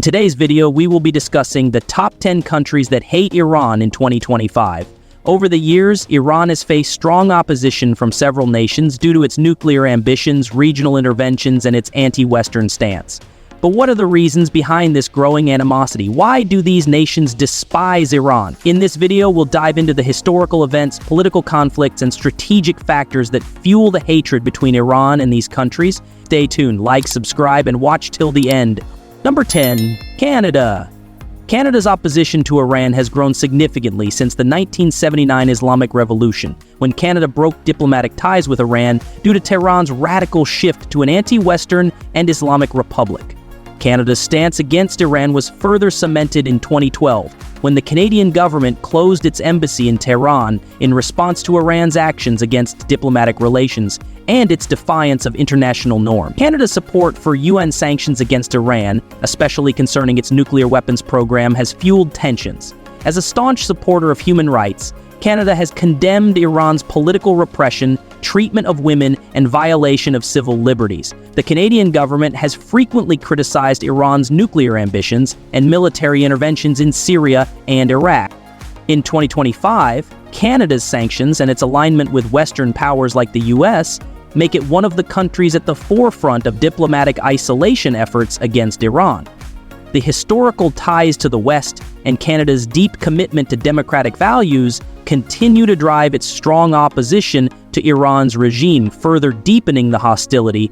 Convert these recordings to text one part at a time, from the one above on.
today's video, we will be discussing the top 10 countries that hate Iran in 2025. Over the years, Iran has faced strong opposition from several nations due to its nuclear ambitions, regional interventions, and its anti-Western stance. But what are the reasons behind this growing animosity? Why do these nations despise Iran? In this video, we'll dive into the historical events, political conflicts, and strategic factors that fuel the hatred between Iran and these countries. Stay tuned, like, subscribe, and watch till the end. Number 10. Canada. Canada's opposition to Iran has grown significantly since the 1979 Islamic Revolution, when Canada broke diplomatic ties with Iran due to Tehran's radical shift to an anti-Western and Islamic republic. Canada's stance against Iran was further cemented in 2012, when the Canadian government closed its embassy in Tehran in response to Iran's actions against diplomatic relations and its defiance of international norms. Canada's support for UN sanctions against Iran, especially concerning its nuclear weapons program, has fueled tensions. As a staunch supporter of human rights, Canada has condemned Iran's political repression, treatment of women, and violation of civil liberties. The Canadian government has frequently criticized Iran's nuclear ambitions and military interventions in Syria and Iraq. In 2025, Canada's sanctions and its alignment with Western powers like the US make it one of the countries at the forefront of diplomatic isolation efforts against Iran. The historical ties to the West and Canada's deep commitment to democratic values continue to drive its strong opposition to Iran's regime, further deepening the hostility.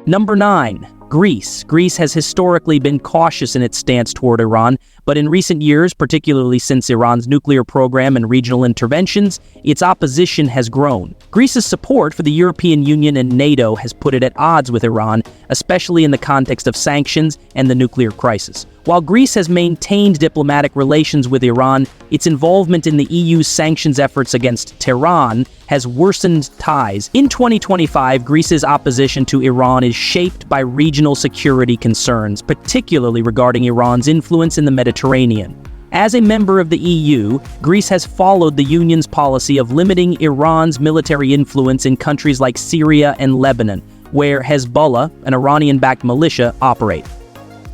Number 9. Greece. Greece has historically been cautious in its stance toward Iran, but in recent years, particularly since Iran's nuclear program and regional interventions, its opposition has grown. Greece's support for the European Union and NATO has put it at odds with Iran, especially in the context of sanctions and the nuclear crisis. While Greece has maintained diplomatic relations with Iran, its involvement in the EU's sanctions efforts against Tehran has worsened ties. In 2025, Greece's opposition to Iran is shaped by regional security concerns, particularly regarding Iran's influence in the Mediterranean. As a member of the EU, Greece has followed the Union's policy of limiting Iran's military influence in countries like Syria and Lebanon, where Hezbollah, an Iranian-backed militia, operate.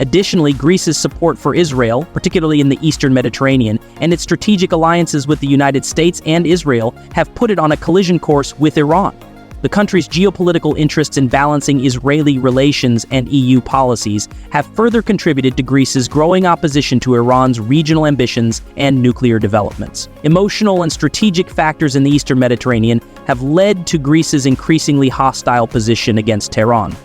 Additionally, Greece's support for Israel, particularly in the Eastern Mediterranean, and its strategic alliances with the United States and Israel have put it on a collision course with Iran. The country's geopolitical interests in balancing Israeli relations and EU policies have further contributed to Greece's growing opposition to Iran's regional ambitions and nuclear developments. Emotional and strategic factors in the Eastern Mediterranean have led to Greece's increasingly hostile position against Tehran.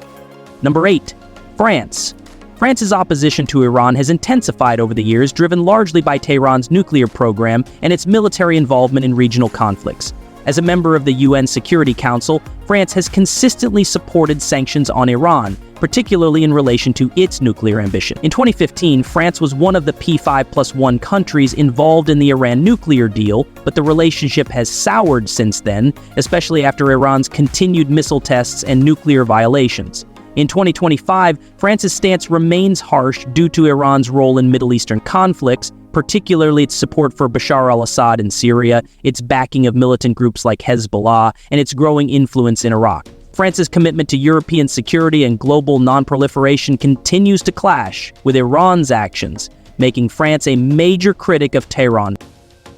Number 8. France. France's opposition to Iran has intensified over the years, driven largely by Tehran's nuclear program and its military involvement in regional conflicts. As a member of the UN Security Council, France has consistently supported sanctions on Iran, particularly in relation to its nuclear ambition. In 2015, France was one of the P5+1 countries involved in the Iran nuclear deal, but the relationship has soured since then, especially after Iran's continued missile tests and nuclear violations. In 2025, France's stance remains harsh due to Iran's role in Middle Eastern conflicts, particularly its support for Bashar al-Assad in Syria, its backing of militant groups like Hezbollah, and its growing influence in Iraq. France's commitment to European security and global non-proliferation continues to clash with Iran's actions, making France a major critic of Tehran.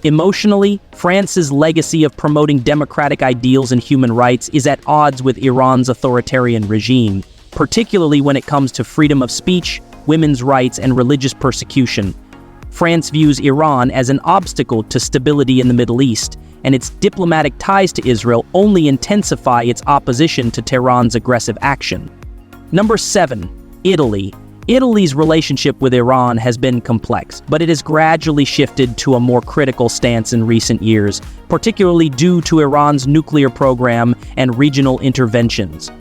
Emotionally, France's legacy of promoting democratic ideals and human rights is at odds with Iran's authoritarian regime, particularly when it comes to freedom of speech, women's rights, and religious persecution. France views Iran as an obstacle to stability in the Middle East, and its diplomatic ties to Israel only intensify its opposition to Tehran's aggressive action. Number 7. Italy. Italy's relationship with Iran has been complex, but it has gradually shifted to a more critical stance in recent years, particularly due to Iran's nuclear program and regional interventions.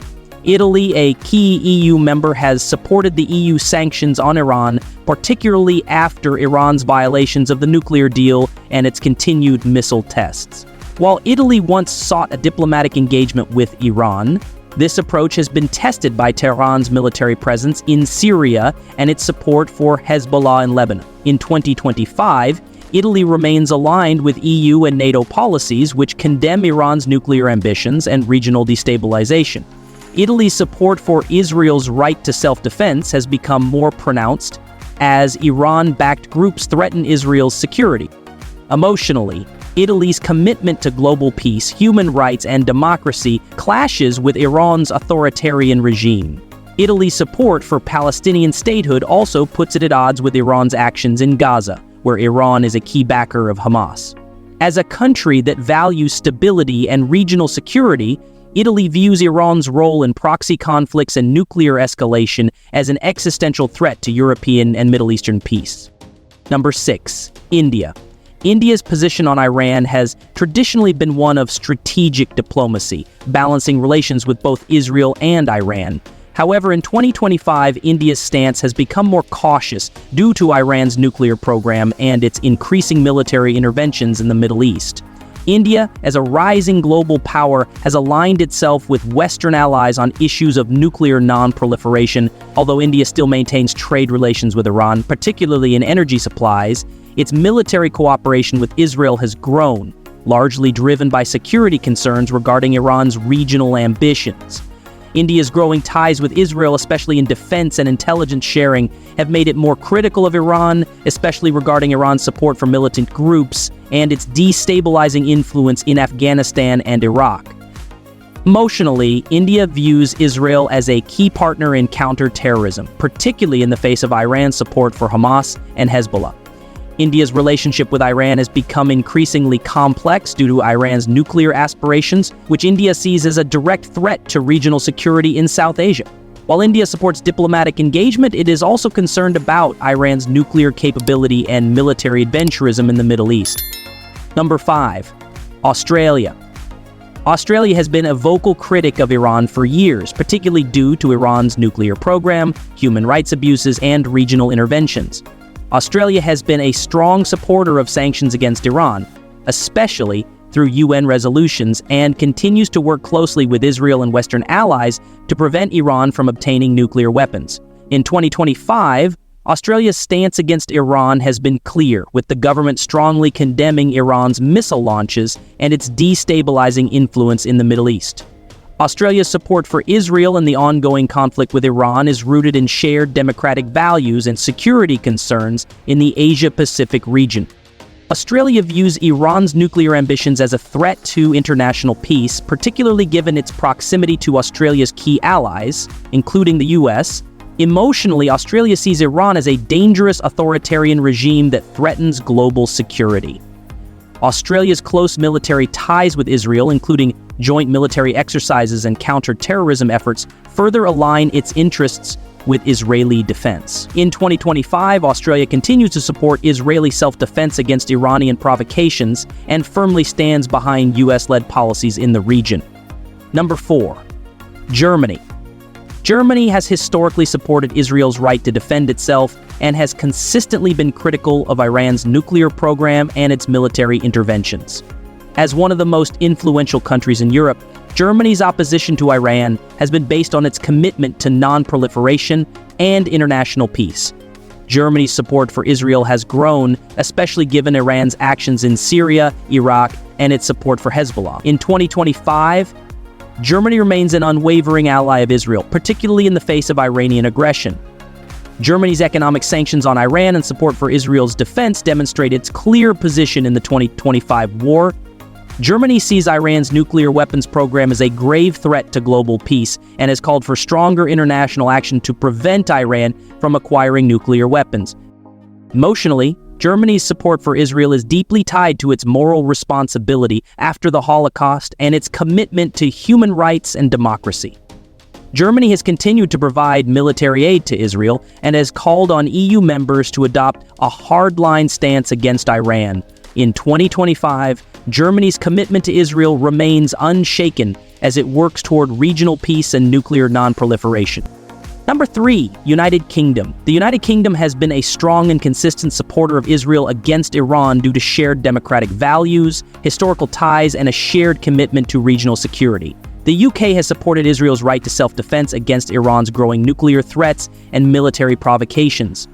Italy, a key EU member, has supported the EU sanctions on Iran, particularly after Iran's violations of the nuclear deal and its continued missile tests. While Italy once sought a diplomatic engagement with Iran, this approach has been tested by Tehran's military presence in Syria and its support for Hezbollah in Lebanon. In 2025, Italy remains aligned with EU and NATO policies which condemn Iran's nuclear ambitions and regional destabilization. Italy's support for Israel's right to self-defense has become more pronounced, as Iran-backed groups threaten Israel's security. Emotionally, Italy's commitment to global peace, human rights, and democracy clashes with Iran's authoritarian regime. Italy's support for Palestinian statehood also puts it at odds with Iran's actions in Gaza, where Iran is a key backer of Hamas. As a country that values stability and regional security, Italy views Iran's role in proxy conflicts and nuclear escalation as an existential threat to European and Middle Eastern peace. Number 6. India. India's position on Iran has traditionally been one of strategic diplomacy, balancing relations with both Israel and Iran. However, in 2025, India's stance has become more cautious due to Iran's nuclear program and its increasing military interventions in the Middle East. India, as a rising global power, has aligned itself with Western allies on issues of nuclear non-proliferation. Although India still maintains trade relations with Iran, particularly in energy supplies, its military cooperation with Israel has grown, largely driven by security concerns regarding Iran's regional ambitions. India's growing ties with Israel, especially in defense and intelligence sharing, have made it more critical of Iran, especially regarding Iran's support for militant groups and its destabilizing influence in Afghanistan and Iraq. Emotionally, India views Israel as a key partner in counter-terrorism, particularly in the face of Iran's support for Hamas and Hezbollah. India's relationship with Iran has become increasingly complex due to Iran's nuclear aspirations, which India sees as a direct threat to regional security in South Asia. While India supports diplomatic engagement, it is also concerned about Iran's nuclear capability and military adventurism in the Middle East. Number 5. Australia. Australia has been a vocal critic of Iran for years, particularly due to Iran's nuclear program, human rights abuses, and regional interventions. Australia has been a strong supporter of sanctions against Iran, especially through UN resolutions, and continues to work closely with Israel and Western allies to prevent Iran from obtaining nuclear weapons. In 2025, Australia's stance against Iran has been clear, with the government strongly condemning Iran's missile launches and its destabilizing influence in the Middle East. Australia's support for Israel and the ongoing conflict with Iran is rooted in shared democratic values and security concerns in the Asia-Pacific region. Australia views Iran's nuclear ambitions as a threat to international peace, particularly given its proximity to Australia's key allies, including the US. Emotionally, Australia sees Iran as a dangerous authoritarian regime that threatens global security. Australia's close military ties with Israel, including joint military exercises and counter-terrorism efforts, further align its interests with Israeli defense. In 2025, Australia continues to support Israeli self-defense against Iranian provocations and firmly stands behind US-led policies in the region. Number 4. Germany. Germany has historically supported Israel's right to defend itself and has consistently been critical of Iran's nuclear program and its military interventions. As one of the most influential countries in Europe, Germany's opposition to Iran has been based on its commitment to non-proliferation and international peace. Germany's support for Israel has grown, especially given Iran's actions in Syria, Iraq, and its support for Hezbollah. In 2025, Germany remains an unwavering ally of Israel, particularly in the face of Iranian aggression. Germany's economic sanctions on Iran and support for Israel's defense demonstrate its clear position in the 2025 war. Germany sees Iran's nuclear weapons program as a grave threat to global peace and has called for stronger international action to prevent Iran from acquiring nuclear weapons. Emotionally, Germany's support for Israel is deeply tied to its moral responsibility after the Holocaust and its commitment to human rights and democracy. Germany has continued to provide military aid to Israel and has called on EU members to adopt a hardline stance against Iran. In 2025, Germany's commitment to Israel remains unshaken as it works toward regional peace and nuclear non-proliferation. Number 3, United Kingdom. The United Kingdom has been a strong and consistent supporter of Israel against Iran due to shared democratic values, historical ties, and a shared commitment to regional security. The UK has supported Israel's right to self-defense against Iran's growing nuclear threats and military provocations.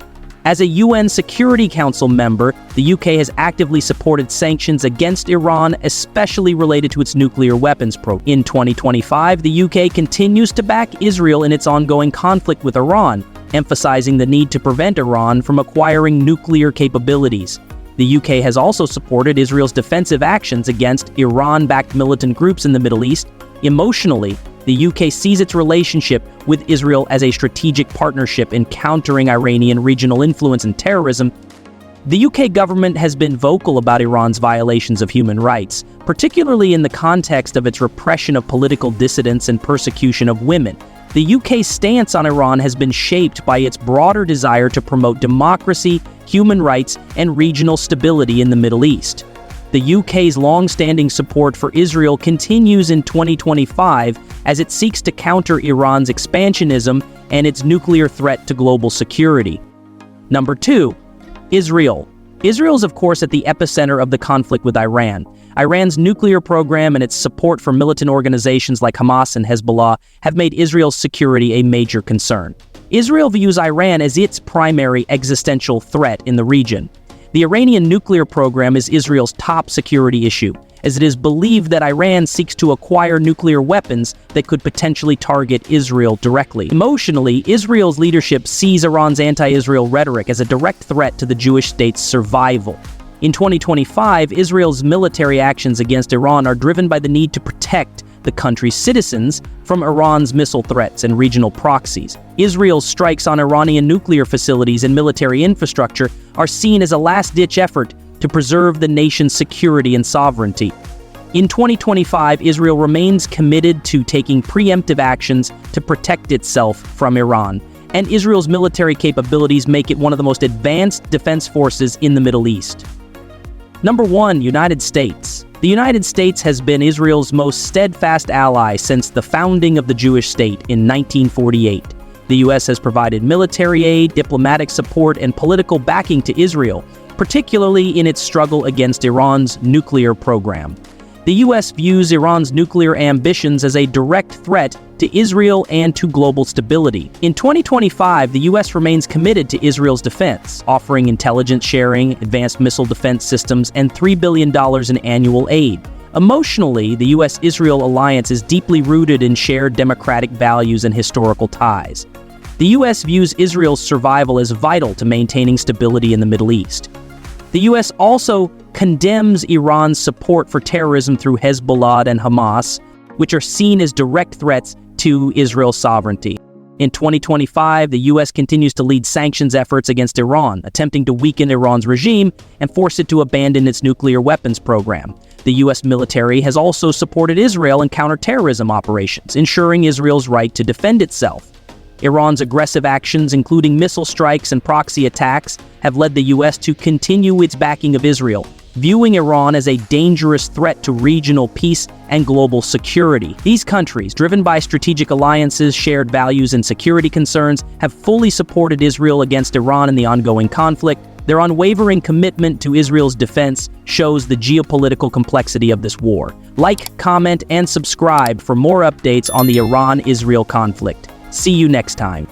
As a UN Security Council member, the UK has actively supported sanctions against Iran, especially related to its nuclear weapons program. In 2025, the UK continues to back Israel in its ongoing conflict with Iran, emphasizing the need to prevent Iran from acquiring nuclear capabilities. The UK has also supported Israel's defensive actions against Iran-backed militant groups in the Middle East. Emotionally, the UK sees its relationship with Israel as a strategic partnership in countering Iranian regional influence and terrorism. The UK government has been vocal about Iran's violations of human rights, particularly in the context of its repression of political dissidents and persecution of women. The UK's stance on Iran has been shaped by its broader desire to promote democracy, human rights, and regional stability in the Middle East. The UK's long-standing support for Israel continues in 2025 as it seeks to counter Iran's expansionism and its nuclear threat to global security. Number 2. Israel. Israel is, of course, at the epicenter of the conflict with Iran. Iran's nuclear program and its support for militant organizations like Hamas and Hezbollah have made Israel's security a major concern. Israel views Iran as its primary existential threat in the region. The Iranian nuclear program is Israel's top security issue, as it is believed that Iran seeks to acquire nuclear weapons that could potentially target Israel directly. Emotionally, Israel's leadership sees Iran's anti-Israel rhetoric as a direct threat to the Jewish state's survival. In 2025, Israel's military actions against Iran are driven by the need to protect the country's citizens from Iran's missile threats and regional proxies. Israel's strikes on Iranian nuclear facilities and military infrastructure are seen as a last-ditch effort to preserve the nation's security and sovereignty. In 2025, Israel remains committed to taking preemptive actions to protect itself from Iran, and Israel's military capabilities make it one of the most advanced defense forces in the Middle East. Number 1. United States. The United States has been Israel's most steadfast ally since the founding of the Jewish state in 1948. The U.S. has provided military aid, diplomatic support, and political backing to Israel, particularly in its struggle against Iran's nuclear program. The U.S. views Iran's nuclear ambitions as a direct threat to Israel and to global stability. In 2025, the U.S. remains committed to Israel's defense, offering intelligence sharing, advanced missile defense systems, and $3 billion in annual aid. Emotionally, the U.S.-Israel alliance is deeply rooted in shared democratic values and historical ties. The U.S. views Israel's survival as vital to maintaining stability in the Middle East. The U.S. also condemns Iran's support for terrorism through Hezbollah and Hamas, which are seen as direct threats to Israel's sovereignty. In 2025, the U.S. continues to lead sanctions efforts against Iran, attempting to weaken Iran's regime and force it to abandon its nuclear weapons program. The U.S. military has also supported Israel in counterterrorism operations, ensuring Israel's right to defend itself. Iran's aggressive actions, including missile strikes and proxy attacks, have led the U.S. to continue its backing of Israel, viewing Iran as a dangerous threat to regional peace and global security. These countries, driven by strategic alliances, shared values, and security concerns, have fully supported Israel against Iran in the ongoing conflict. Their unwavering commitment to Israel's defense shows the geopolitical complexity of this war. Like, comment, and subscribe for more updates on the Iran-Israel conflict. See you next time.